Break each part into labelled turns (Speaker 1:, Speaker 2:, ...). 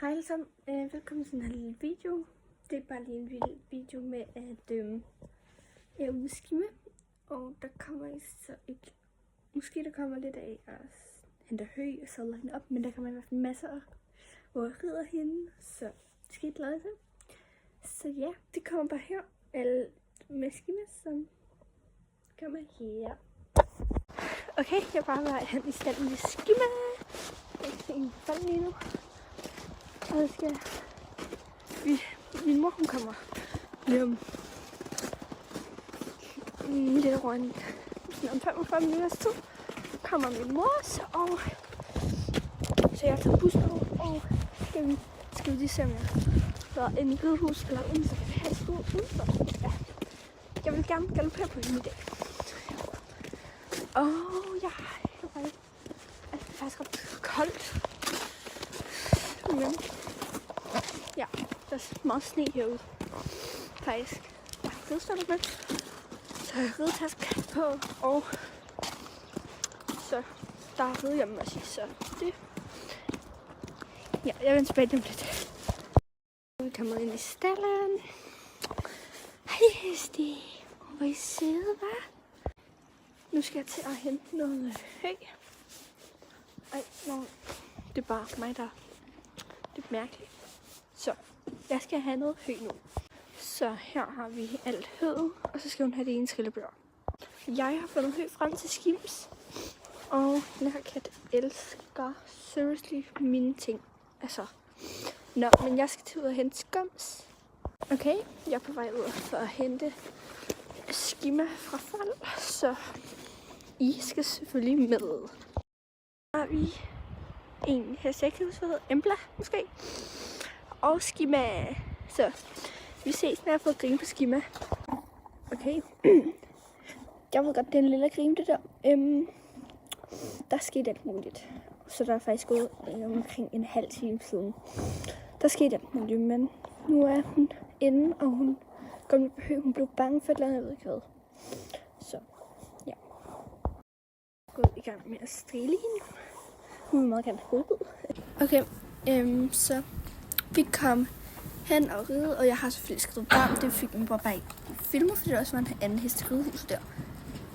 Speaker 1: Hej alle sammen, velkommen til den her lille video. Det er bare lige en lille video med, at jeg er ude at skimme. Og der kommer så ikke, måske der kommer lidt af at hente hø og sadler hende op, men der kommer i hvert fald masser af, hvor jeg rider hende, så det skal I glæde til. Så ja, det kommer bare her, eller med skimme, som kommer her. Okay, jeg er bare ved hen i stallen med skimme. Jeg kan se en fald lige nu. Og så skal min mor, hun kommer lige om lidt rundt. Om 45 minutter tid kommer min mor, så jeg tager bussen over, og skal vi lige se, om jeg sidder inde i ridehus eller uden, så kan vi have et stort udenfor. Ja. Jeg vil gerne galopere på hende i dag. Og ja, det er faktisk ret koldt. Men ja, der er meget sne herude. Faktisk. Jeg har ridestøvler med. Så har jeg ridetaske på. Og så der er ridehjemme også. Så det. Ja, jeg vender tilbage om lidt. Vi kommer ind i stallen. Hej heste. Hvor I sidder, hva'? Nu skal jeg til at hente noget hø. Ej, det er bare mig, der lidt mærkeligt. Så jeg skal have noget hø nu. Så her har vi alt høet, og så skal hun have det ene skillebør. Jeg har fundet hø frem til Skims, og den her kat elsker seriously mine ting. Altså, men jeg skal til ud og hente skums. Okay, jeg er på vej ud for at hente Skimma fra Fold, så I skal selvfølgelig med. Så har vi en hest, jeg kan huske, hvad hedder Embla, måske. Og Skimma. Så vi ses, når jeg har fået grine på Skimma. Okay. Jeg ved godt, det er en lille grine, det der. Der skete alt muligt. Så der er faktisk gået omkring en halv time siden. Der skete alt muligt, men nu er hun inde, og hun kom lidt på hø. Hun blev bange for et eller andet, jeg ved ikke hvad. Så, ja. Gået i gang med at strile hende. Hun vil meget gerne have hovedet. Okay, så vi kom hen og ride, og jeg har selvfølgelig skrevet varmt. Det fik min bror bare ikke filmet, fordi det også var en anden hest i ridehus der.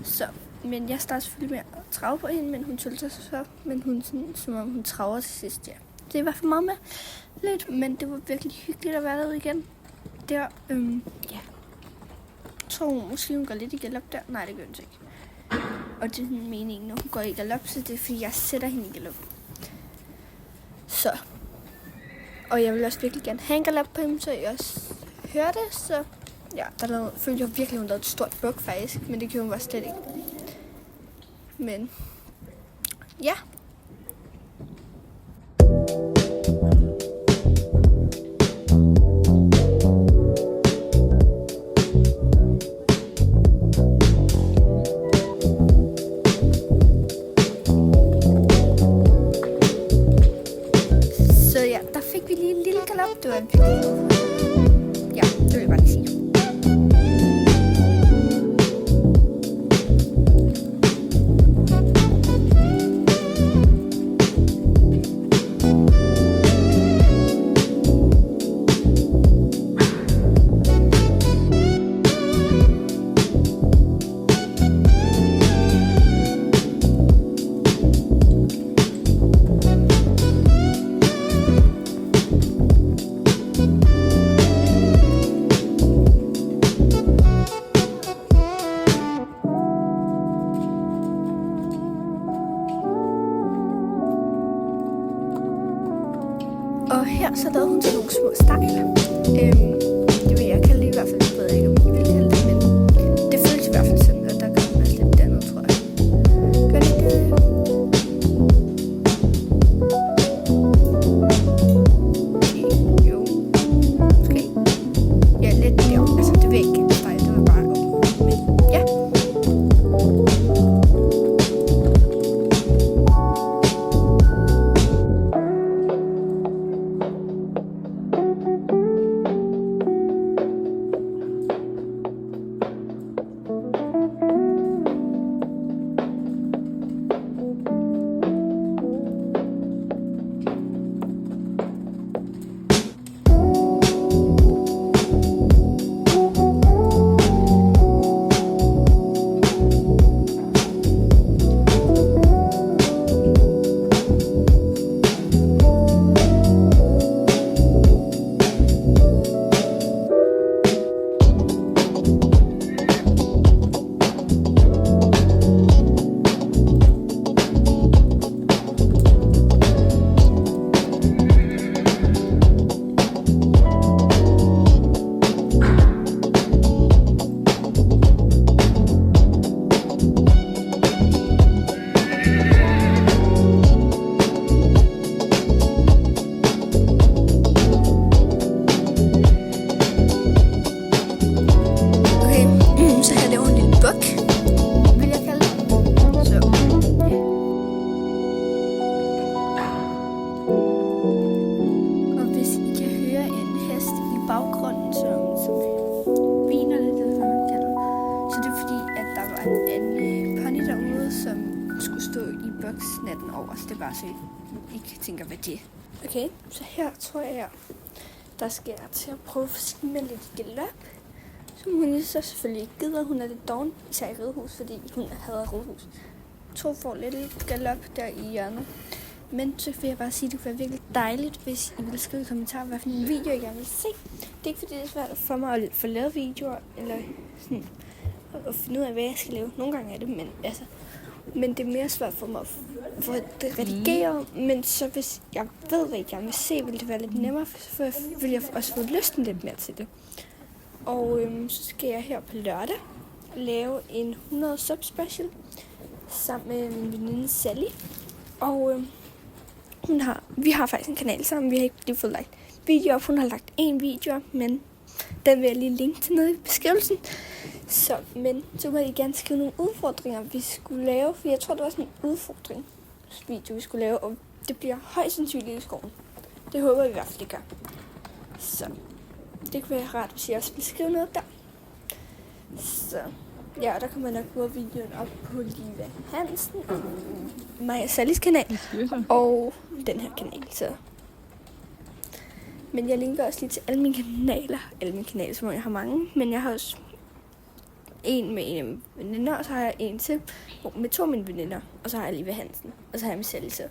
Speaker 1: Så, men jeg startede selvfølgelig med at trave på hende, men hun tølte sig så, men hun sådan, som om hun traver til sidst, ja. Det er i hvert fald meget med lidt, men det var virkelig hyggeligt at være derude igen. Der, ja. Jeg tror måske hun går lidt i galop der. Nej, det gør hun ikke. Og det er meningen, når hun går i galop, så det er fordi, jeg sætter hende i galop. Så. Og jeg vil også virkelig gerne have en galop på hende, så jeg også hører det. Så ja, følte jeg virkelig, hun lavede et stort buk faktisk, men det gjorde hun bare slet ikke. Men ja. Det var virkelig. Ja, det vil jeg bare lige sige. Og her så lavede hun til nogle små stejl. Det vil jeg kalde det i hvert fald. Jeg ved ikke, om I vil kalde det, men det føles i hvert fald sådan, at der gør en masse lidt andet, tror jeg. Gør det ikke det? Jo. Måske. Ja, lidt der. Altså, det vil jeg ikke kalde stejl. Det var bare men ja. natten over, så det er bare så I ikke tænker, hvad det er. Okay, så her tror jeg, der skal jeg til at prøve at filme lidt galop. Som hun så selvfølgelig ikke gider. Hun er lidt doven, især i Ridehus, fordi hun hader Ridehus. To får lidt galop der i hjørnet. Men så vil jeg bare sige, at det kunne være virkelig dejligt, hvis I ville skrive i kommentarer, hvad for en video I gerne vil se. Det er ikke fordi, det er svært for mig at få lavet videoer, eller sådan, at finde ud af, hvad jeg skal lave. Nogle gange er det, men det er mere svært for mig at få det redigeret. Men så hvis jeg ved, hvad I gerne vil se, vil det være lidt nemmere, for vil jeg også få lysten lidt mere til det. Og så skal jeg her på lørdag lave en 100 sub special sammen med min veninde Sally. Og vi har faktisk en kanal sammen. Vi har ikke lige fået lagt videoer op. Hun har lagt en video op, men den vil jeg lige linke til nede i beskrivelsen. Så må I gerne skrive nogle udfordringer, vi skulle lave. For jeg tror, det var sådan en udfordringsvideo, vi skulle lave. Og det bliver højst sandsynligt i skoven. Det håber vi i hvert fald, det gør. Så det kunne være rart, hvis I også vil skrive noget der. Så ja, der kommer nok både videoen op på Liva Hansen, mig og Sallys kanal, og den her kanal. Så. Men jeg linker også lige til alle mine kanaler, som jeg har mange, men jeg har også en med en af mine veninder, og så har jeg en til med 2 af mine veninder, og så har jeg Liva Hansen, og så har jeg mig selv. Så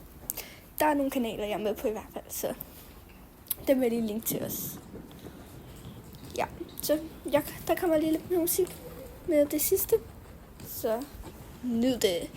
Speaker 1: der er nogle kanaler, jeg er med på i hvert fald, så dem vil jeg lige linke til os. Ja, så der kommer lige lidt musik med det sidste, så nyd det.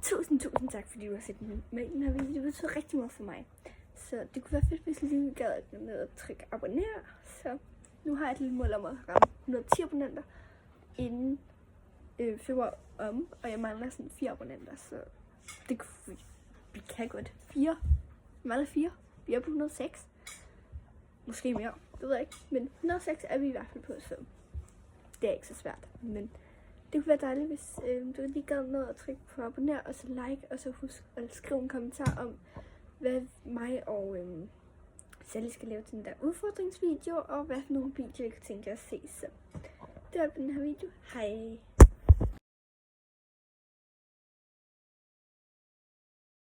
Speaker 1: Tusind tak, fordi du har set med i den her video. Det betyder rigtig meget for mig. Så det kunne være fedt, hvis I lige gad at med at trykke abonner. Så nu har jeg et lille mål om at ramme 110 abonnenter inden februar om. Og jeg mangler sådan 4 abonnenter, så det kunne vi kan godt. 4. Jeg mangler 4. Vi er på 106. Måske mere, det ved jeg ikke. Men 106 er vi i hvert fald på, så det er ikke så svært. Men det kunne være dejligt, hvis du lige gad med at trykke på abonner, og så like, og så husk at skrive en kommentar om, hvad mig og Sally skal lave til den der udfordringsvideo, og hvad for nogle videoer I kan tænke jer at se. Så det var den her video. Hej!